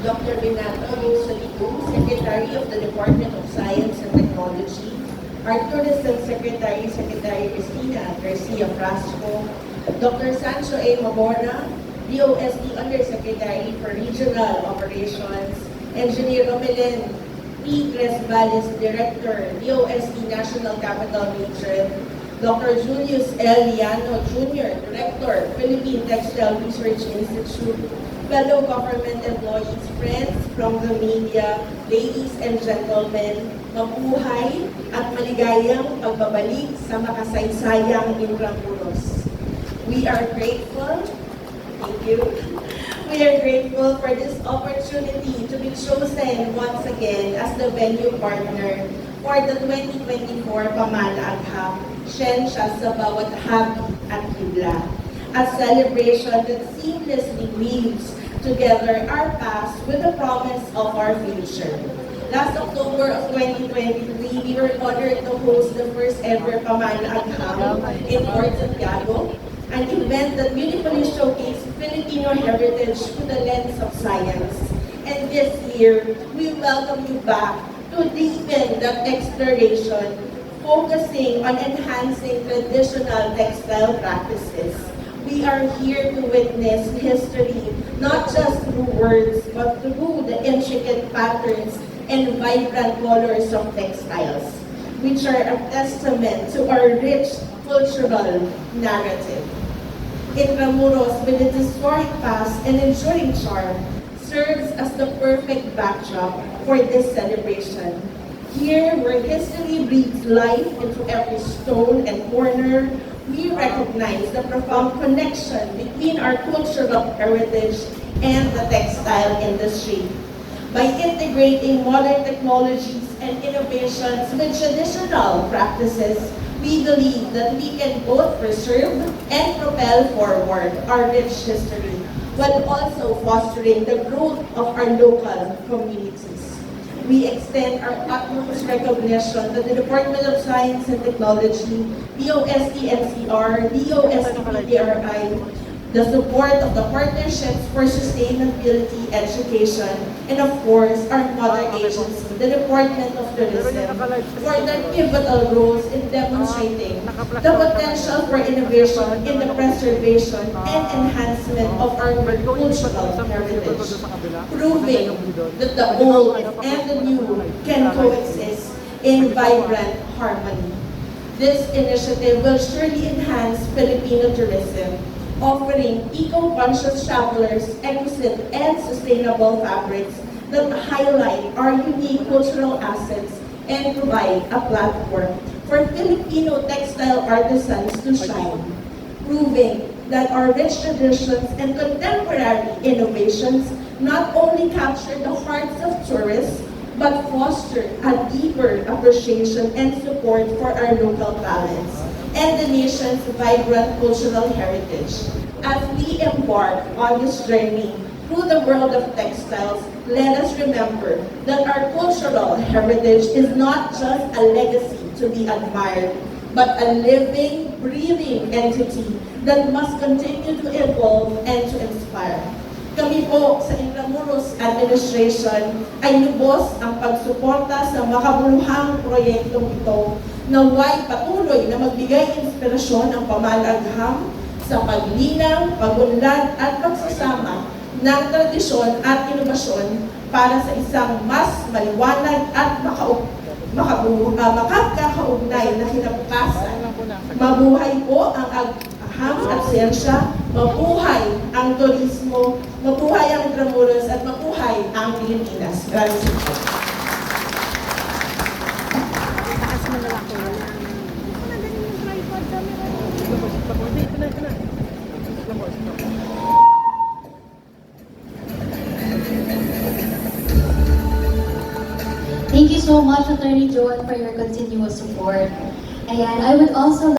Dr. Renato Yusulicu, Secretary of the Department of Science and Technology, our Tourism Secretary, Secretary Cristina Garcia Frasco, Dr. Sancho A. Mamora, DOST Undersecretary for Regional Operations, Engineer Romelin P. Cresvales, Director, DOST National Capital Region, Dr. Julius L. Llano Jr., Director, Philippine Textile Research Institute, fellow government employees, friends from the media, ladies and gentlemen, mabuhay at maligayang pagbabalik sa makasaysayang Intramuros. We are grateful, thank you, we are grateful for this opportunity to be chosen once again as the venue partner for the 2024 Pamahalagham, Siyensya sa Bawat Habi at Kibla, a celebration that seamlessly weaves together our past with the promise of our future. Last October of 2023, we were honored to host the first ever Pamahalagham in Port Santiago, an event that beautifully showcased Filipino heritage through the lens of science. And this year, we welcome you back to deepen that exploration, focusing on enhancing traditional textile practices. We are here to witness history, not just through words, but through the intricate patterns and vibrant colors of textiles, which are a testament to our rich cultural narrative. Intramuros, with its historic past and enduring charm, serves as the perfect backdrop for this celebration. Here, where history breathes life into every stone and corner, we recognize the profound connection between our cultural heritage and the textile industry. By integrating modern technologies and innovations with traditional practices, we believe that we can both preserve and propel forward our rich history, while also fostering the growth of our local communities. We extend our utmost recognition to the Department of Science and Technology, DOST-NCR, DOST-PTRI, the support of the Partnerships for Sustainability Education, and of course, our mother agency, the Department of Tourism, for their pivotal roles in demonstrating the potential for innovation in the preservation and enhancement of our cultural heritage, proving that the old and the new can coexist in vibrant harmony. This initiative will surely enhance Filipino tourism, offering eco-conscious travelers exquisite and sustainable fabrics that highlight our unique cultural assets and provide a platform for Filipino textile artisans to shine, proving that our rich traditions and contemporary innovations not only capture the hearts of tourists, but foster a deeper appreciation and support for our local talents and the nation's vibrant cultural heritage. As we embark on this journey through the world of textiles, let us remember that our cultural heritage is not just a legacy to be admired, but a living, breathing entity that must continue to evolve and to inspire. Kami po sa Intramuros Administration ay lubos ang pagsuporta sa makabuluhang proyektong ito, naway patuloy na magbigay inspirasyon ng pamahalagham sa paglinaw, pagunlad at pagsasama ng tradisyon at inobasyon para sa isang mas maliwanag at makakaugnay na kinabukasan. Mabuhay po ang agham at siyensya, mabuhay ang turismo, mabuhay ang Intramuros at mabuhay ang Pilipinas. Maraming salamat. Thank you so much, Attorney Joan, for your continuous support. Ayan, I would also